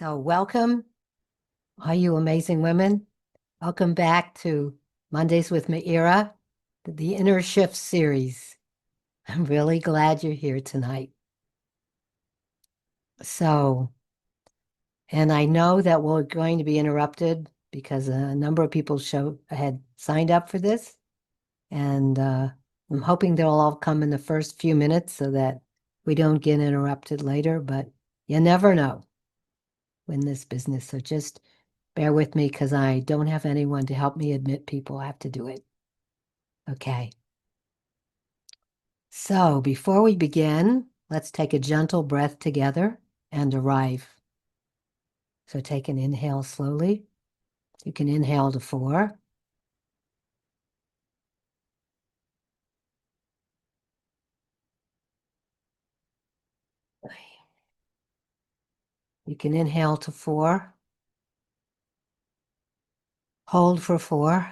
So welcome, all you amazing women. Welcome back to Mondays with Meira, the Inner Shift series. I'm really glad you're here tonight. And I know that we're going to be interrupted because a number of people had signed up for this. And I'm hoping they'll all come in the first few minutes so that we don't get interrupted later, but you never know in this business. So just bear with me because I don't have anyone to help me admit people. I have to do it. Okay. So before we begin, let's take a gentle breath together and arrive. So take an inhale slowly. You can inhale to 4. You can inhale to 4. Hold for 4.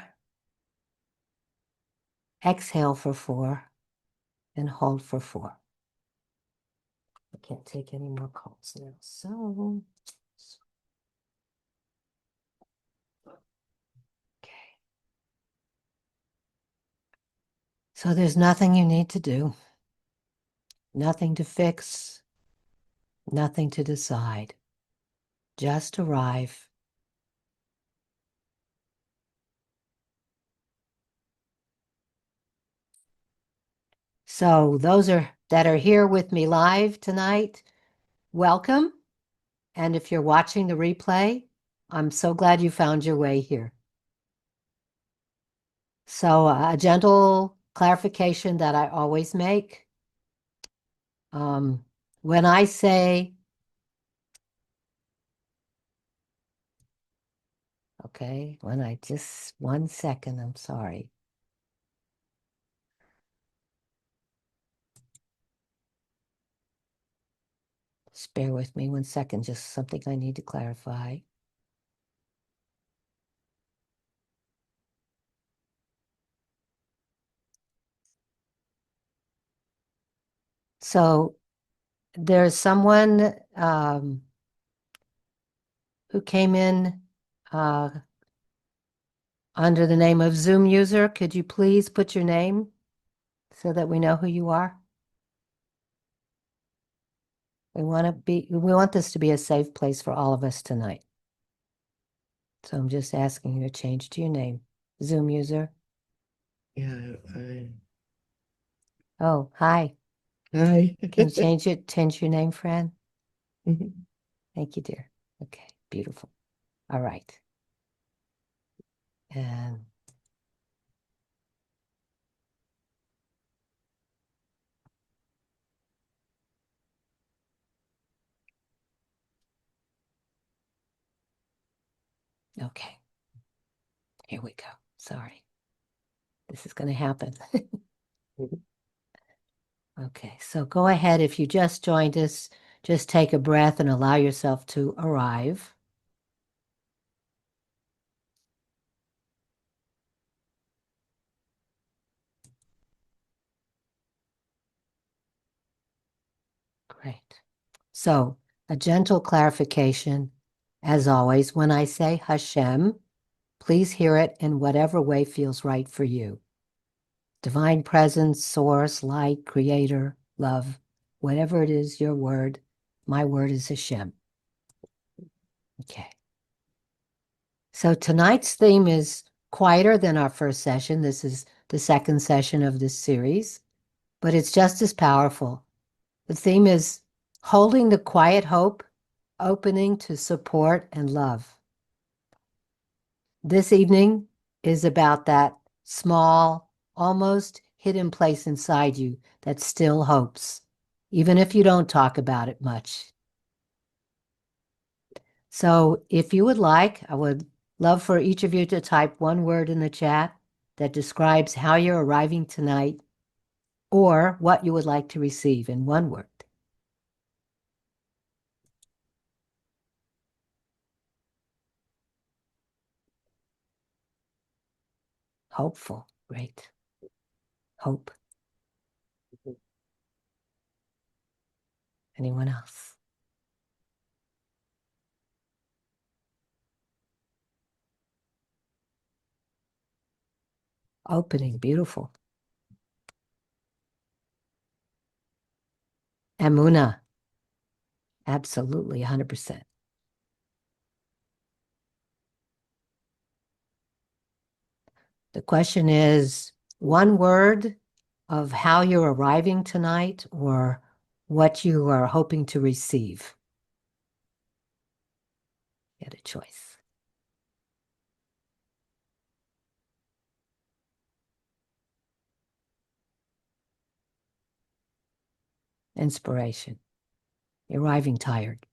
Exhale for 4. And hold for 4. I can't take any more calls now. So, okay. So there's nothing you need to do, nothing to fix, nothing to decide. Just arrive. So those that are here with me live tonight, welcome. And if you're watching the replay, I'm so glad you found your way here. So a gentle clarification that I always make. When I say, okay, just 1 second, I'm sorry. Just bear with me 1 second, just something I need to clarify. So there's someone who came in under the name of Zoom user. Could you please put your name so that we know who you are? We want this to be a safe place for all of us tonight. So I'm just asking you to change to your name. Zoom user. Yeah, Oh, hi. hi. Can you change your name, Fran? Mhm. Thank you, dear. Okay, beautiful. All right. And okay. Here we go. Sorry. This is going to happen. Okay, so go ahead. If you just joined us, just take a breath and allow yourself to arrive. Great. So a gentle clarification, as always, when I say Hashem, please hear it in whatever way feels right for you. Divine presence, source, light, creator, love, whatever it is, your word, my word is Hashem. Okay. So tonight's theme is quieter than our first session. This is the second session of this series, but it's just as powerful. The theme is holding the quiet hope, opening to support and love. This evening is about that small, almost hidden place inside you that still hopes, even if you don't talk about it much. So if you would like, I would love for each of you to type one word in the chat that describes how you're arriving tonight or what you would like to receive in one word. Hopeful. Great. Hope. Anyone else? Opening, beautiful. Emuna, absolutely, 100%. The question is one word of how you're arriving tonight or what you are hoping to receive. Get a choice. Inspiration. You're arriving tired.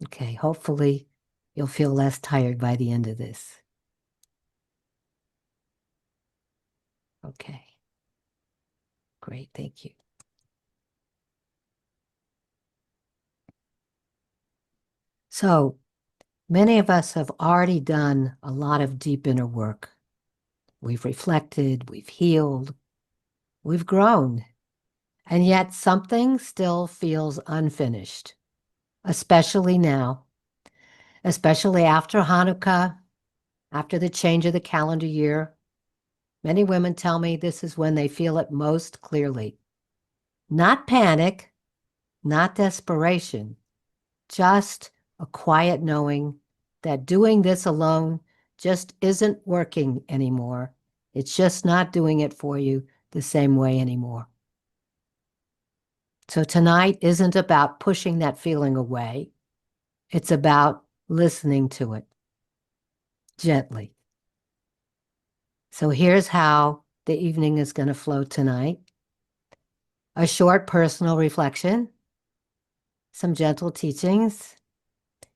Okay, hopefully you'll feel less tired by the end of this. Okay. Great, thank you. So many of us have already done a lot of deep inner work. We've reflected, we've healed, we've grown, and yet something still feels unfinished, especially now, especially after Hanukkah, after the change of the calendar year. Many women tell me this is when they feel it most clearly. Not panic, not desperation, just a quiet knowing that doing this alone just isn't working anymore. It's just not doing it for you the same way anymore. So tonight isn't about pushing that feeling away. It's about listening to it gently. So here's how the evening is going to flow tonight. A short personal reflection, some gentle teachings,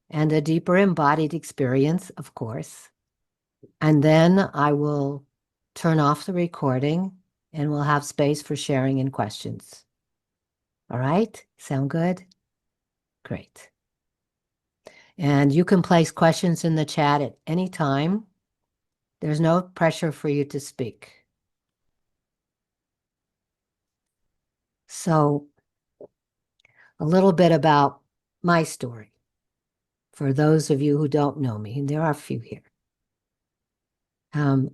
and a deeper embodied experience, of course. And then I will turn off the recording and we'll have space for sharing and questions. All right? Sound good? Great. And you can place questions in the chat at any time. There's no pressure for you to speak. So, a little bit about my story. For those of you who don't know me, and there are a few here.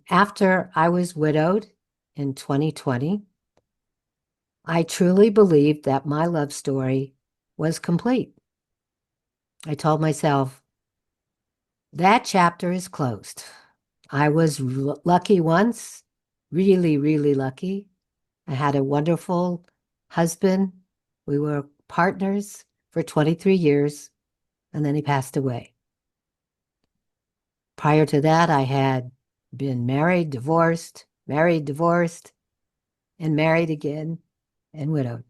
After I was widowed in 2020, I truly believed that my love story was complete. I told myself, that chapter is closed. I was lucky once, really, really lucky. I had a wonderful husband. We were partners for 23 years, and then he passed away. Prior to that, I had been married, divorced, and married again, and widowed.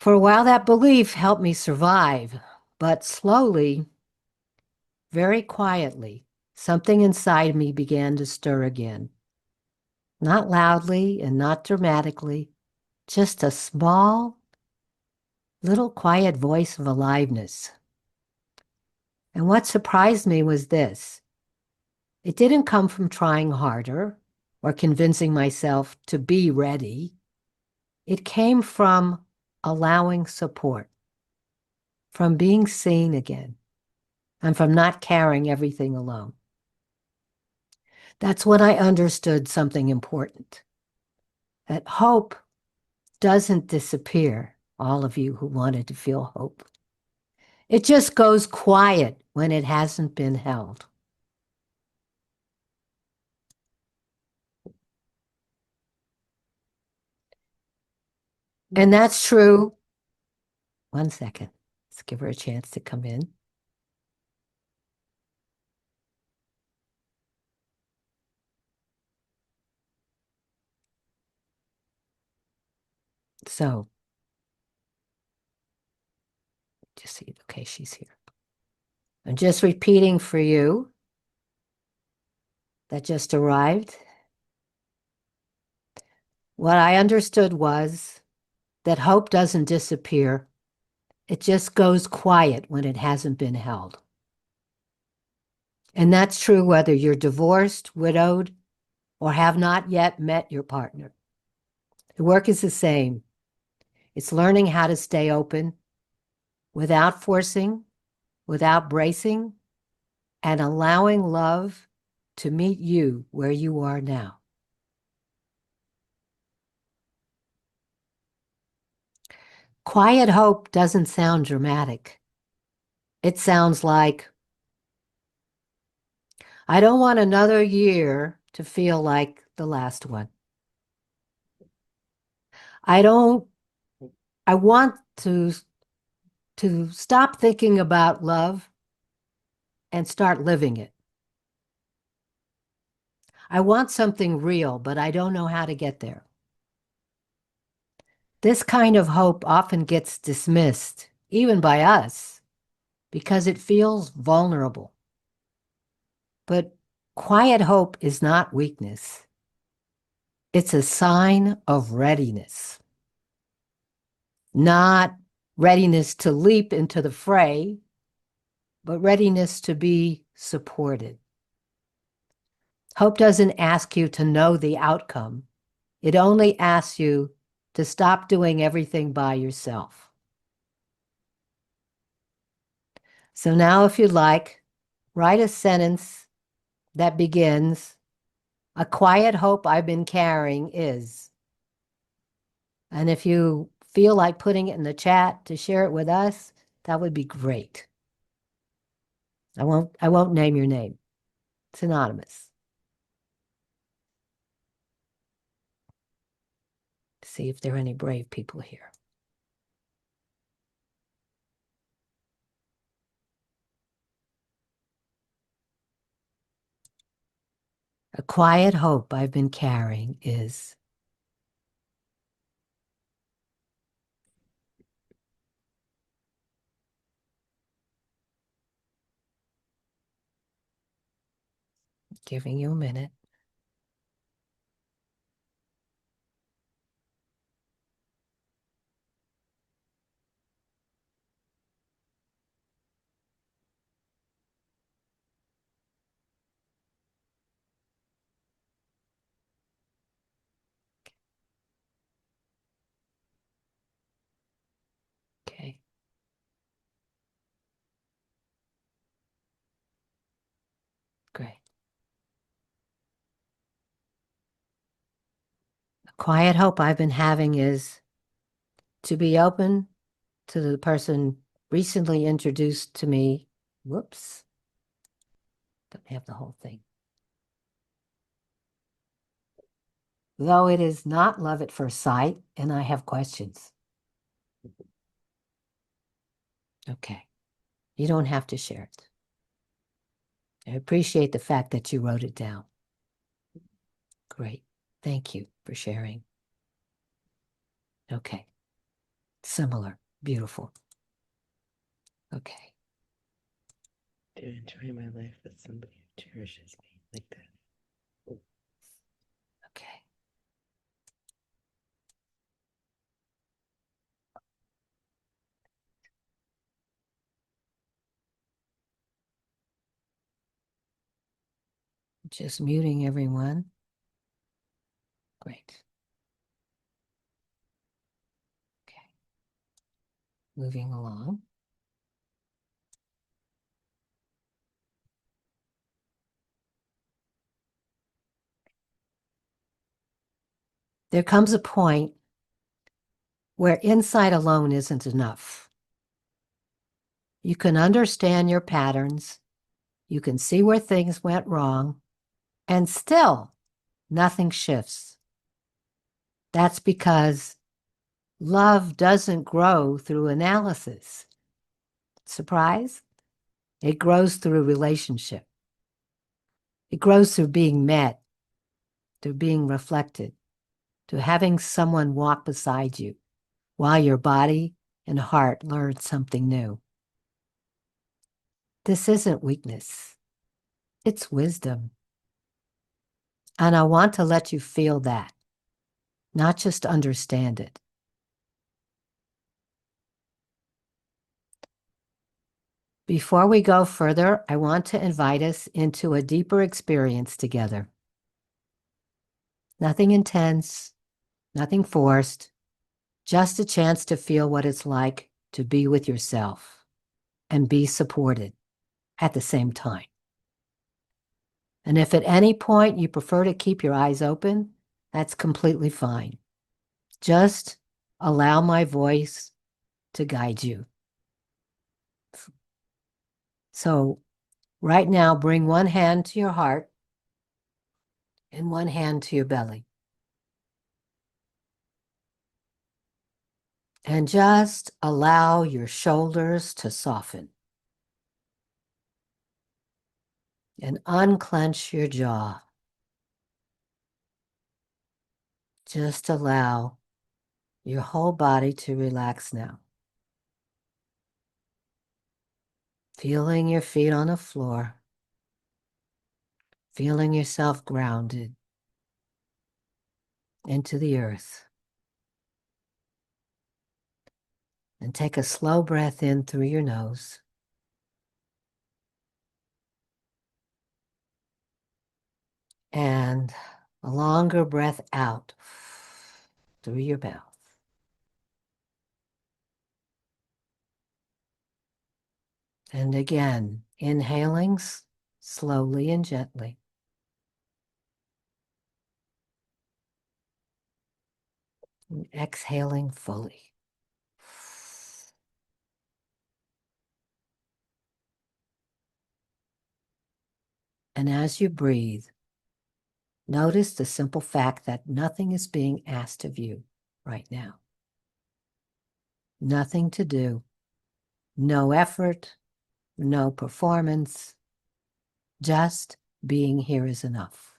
For a while, that belief helped me survive, but slowly, very quietly, something inside me began to stir again. Not loudly and not dramatically, just a small, little quiet voice of aliveness. And what surprised me was this. It didn't come from trying harder or convincing myself to be ready. It came from allowing support, from being seen again, and from not carrying everything alone. That's when I understood something important, that hope doesn't disappear, all of you who wanted to feel hope. It just goes quiet when it hasn't been held. And that's true. One second. Let's give her a chance to come in. So, just see, okay, she's here. I'm just repeating for you that just arrived. What I understood was that hope doesn't disappear. It just goes quiet when it hasn't been held. And that's true whether you're divorced, widowed, or have not yet met your partner. The work is the same. It's learning how to stay open without forcing, without bracing, and allowing love to meet you where you are now. Quiet hope doesn't sound dramatic. It sounds like, I don't want another year to feel like the last one. I want to stop thinking about love and start living it. I want something real, but I don't know how to get there. This kind of hope often gets dismissed, even by us, because it feels vulnerable. But quiet hope is not weakness. It's a sign of readiness, not readiness to leap into the fray, but readiness to be supported. Hope doesn't ask you to know the outcome. It only asks you to stop doing everything by yourself. So now, if you'd like, write a sentence that begins, "A quiet hope I've been carrying is." And if you feel like putting it in the chat to share it with us, that would be great. I won't name your name. It's anonymous. See if there are any brave people here. A quiet hope I've been carrying is. Giving you a minute. Okay. Great. A quiet hope I've been having is to be open to the person recently introduced to me. Whoops. Don't have the whole thing. Though it is not love at first sight, and I have questions. Okay. You don't have to share it. I appreciate the fact that you wrote it down. Great. Thank you for sharing. Okay. Similar. Beautiful. Okay. To enjoy my life with somebody who cherishes me like that. Okay. Just muting everyone. Great. Okay. Moving along. There comes a point where insight alone isn't enough. You can understand your patterns, you can see where things went wrong, and still nothing shifts. That's because love doesn't grow through analysis. Surprise? It grows through relationship. It grows through being met, through being reflected, to having someone walk beside you while your body and heart learn something new. This isn't weakness. It's wisdom. And I want to let you feel that, not just understand it. Before we go further, I want to invite us into a deeper experience together. Nothing intense, nothing forced, just a chance to feel what it's like to be with yourself and be supported at the same time. And if at any point you prefer to keep your eyes open, that's completely fine. Just allow my voice to guide you. So right now, bring one hand to your heart and one hand to your belly. And just allow your shoulders to soften. And unclench your jaw. Just allow your whole body to relax now. Feeling your feet on the floor. Feeling yourself grounded into the earth. And take a slow breath in through your nose. And a longer breath out through your mouth. And again, inhaling slowly and gently. And exhaling fully. And as you breathe, notice the simple fact that nothing is being asked of you right now. Nothing to do, no effort, no performance, just being here is enough.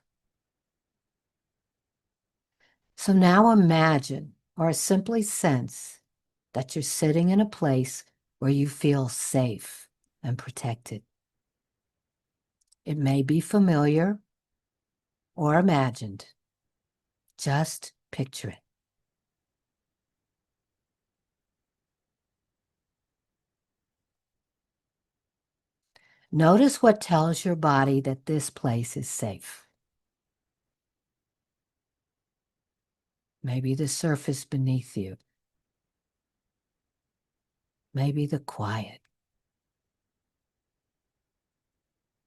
So now imagine or simply sense that you're sitting in a place where you feel safe and protected. It may be familiar or imagined. Just picture it. Notice what tells your body that this place is safe. Maybe the surface beneath you. Maybe the quiet.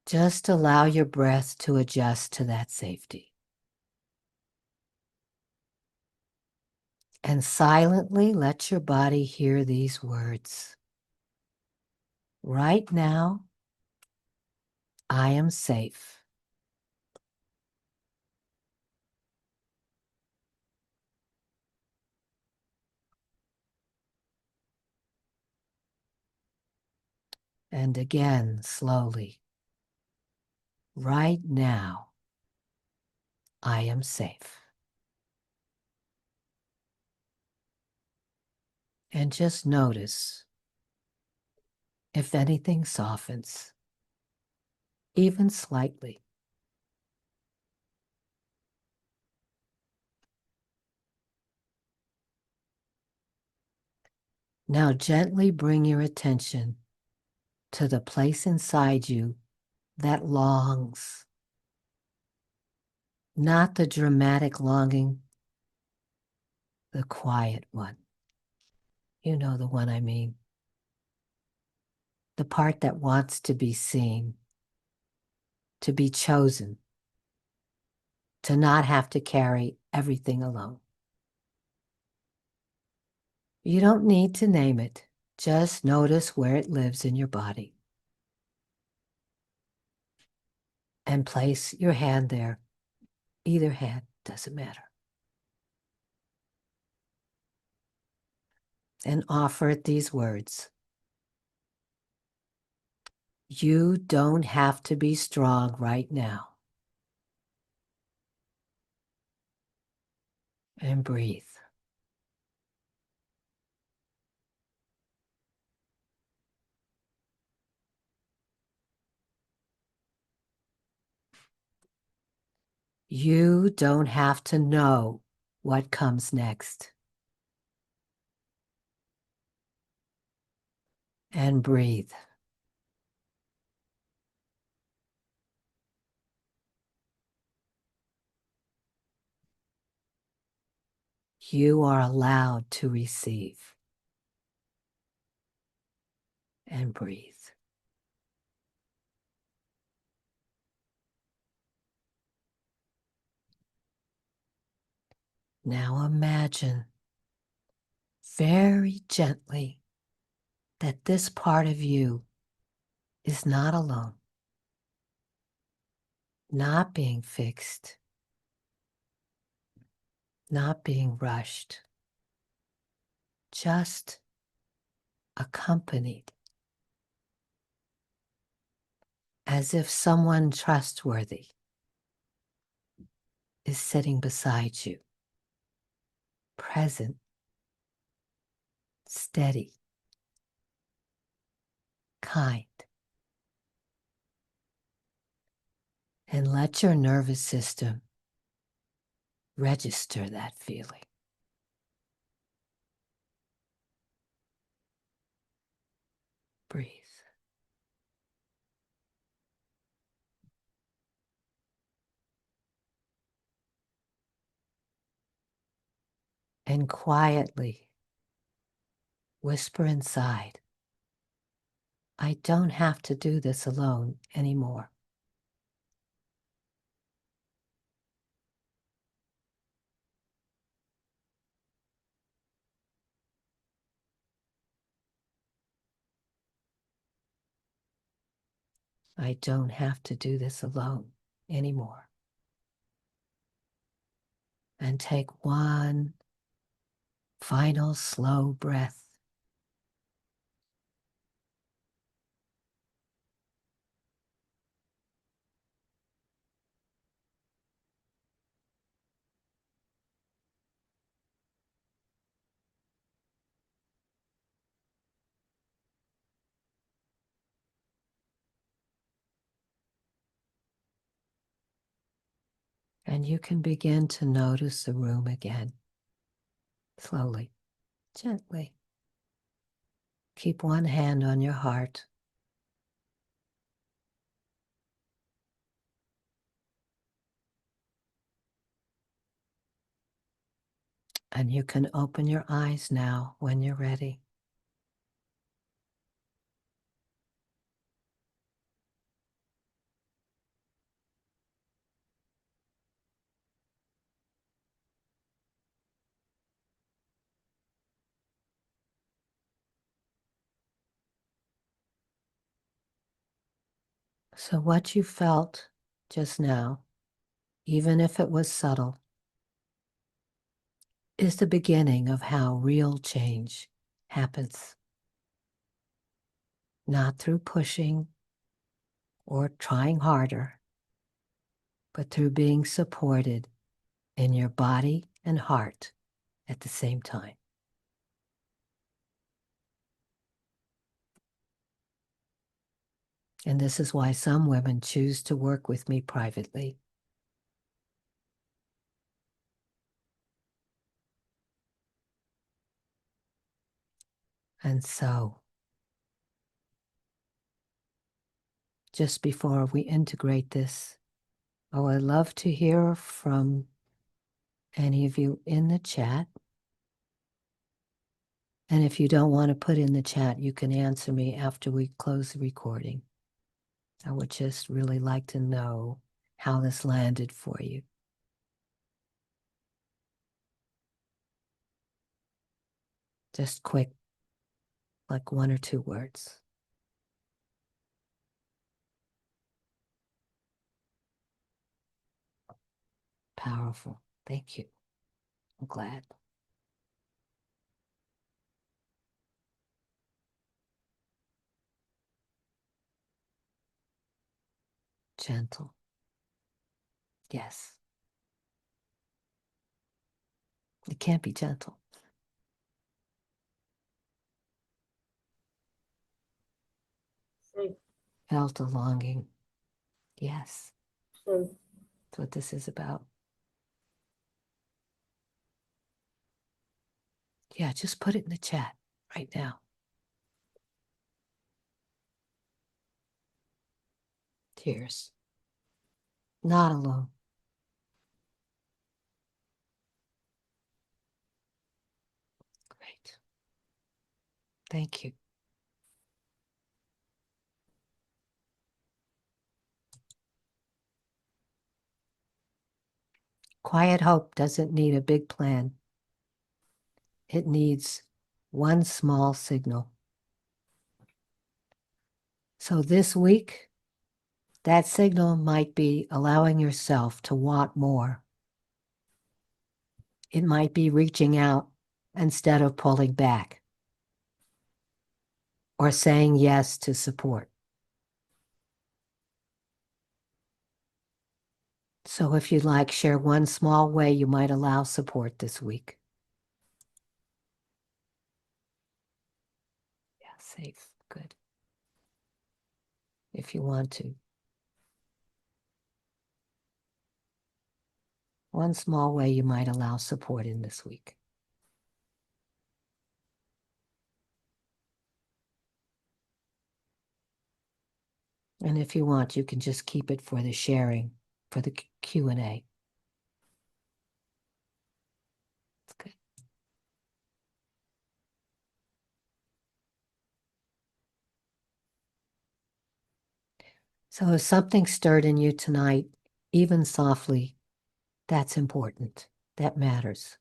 Just allow your breath to adjust to that safety. And silently let your body hear these words. Right now, I am safe. And again, slowly. Right now, I am safe. And just notice if anything softens, even slightly. Now gently bring your attention to the place inside you that longs. Not the dramatic longing, the quiet one. You know the one I mean. The part that wants to be seen, to be chosen, to not have to carry everything alone. You don't need to name it. Just notice where it lives in your body. And place your hand there. Either hand, doesn't matter. And offer it these words. You don't have to be strong right now. And breathe. You don't have to know what comes next. And breathe. You are allowed to receive. And breathe. Now imagine very gently that this part of you is not alone, not being fixed, not being rushed, just accompanied, as if someone trustworthy is sitting beside you, present, steady, kind. And let your nervous system register that feeling. Breathe. And quietly whisper inside, I don't have to do this alone anymore. I don't have to do this alone anymore. And take one final slow breath. And you can begin to notice the room again, slowly, gently. Keep one hand on your heart. And you can open your eyes now when you're ready. So what you felt just now, even if it was subtle, is the beginning of how real change happens. Not through pushing or trying harder, but through being supported in your body and heart at the same time. And this is why some women choose to work with me privately. And so, just before we integrate this, oh, I'd love to hear from any of you in the chat. And if you don't want to put in the chat, you can answer me after we close the recording. I would just really like to know how this landed for you. Just quick, like 1 or 2 words. Powerful. Thank you. I'm glad. Gentle. Yes. It can't be gentle. Safe. Felt a longing. Yes. Safe. That's what this is about. Yeah, just put it in the chat right now. Tears. Not alone. Great. Thank you. quiet hope doesn't need a big plan. It needs one small signal. So this week, that signal might be allowing yourself to want more. It might be reaching out instead of pulling back, or saying yes to support. So if you'd like, share one small way you might allow support this week. Yeah, safe, good. If you want to. One small way you might allow support in this week. And if you want, you can just keep it for the sharing, for the Q&A. That's good. So if something stirred in you tonight, even softly, that's important. That matters.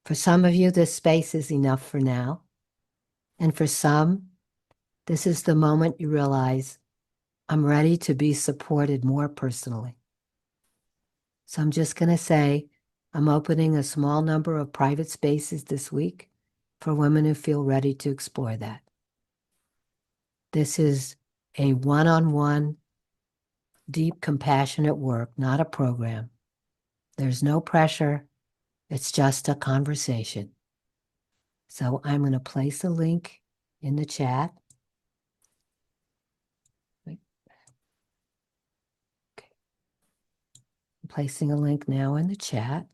For some of you, this space is enough for now. And for some, this is the moment you realize, I'm ready to be supported more personally. So I'm just going to say, I'm opening a small number of private spaces this week for women who feel ready to explore that. This is a one-on-one, deep, compassionate work, not a program. There's no pressure. It's just a conversation. So I'm going to place a link in the chat. Okay. I'm placing a link now in the chat.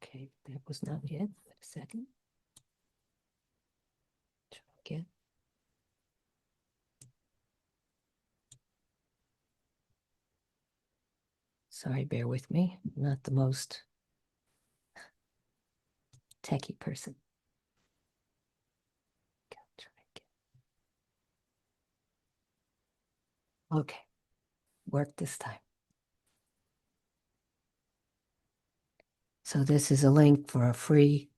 Okay, that was not it. Wait a second. Try again. Sorry, bear with me. I'm not the most techie person. Try again. Okay, worked this time. So this is a link for a free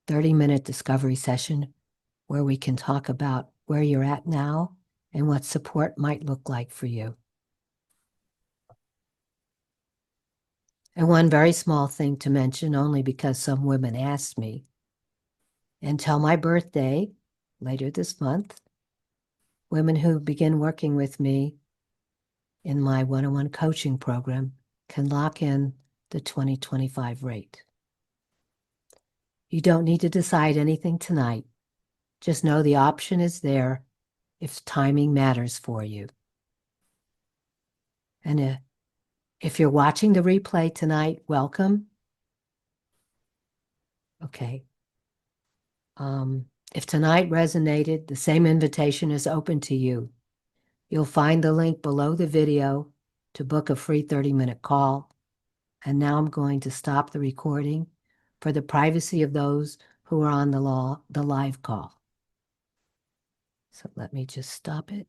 30-minute discovery session where we can talk about where you're at now and what support might look like for you. And one very small thing to mention, only because some women asked me, until my birthday, later this month, women who begin working with me in my one-on-one coaching program can lock in the 2025 rate. You don't need to decide anything tonight. Just know the option is there if timing matters for you. And if you're watching the replay tonight, welcome. Okay. If tonight resonated, the same invitation is open to you. You'll find the link below the video to book a free 30-minute call. And now I'm going to stop the recording for the privacy of those who are on the live call. So let me just stop it.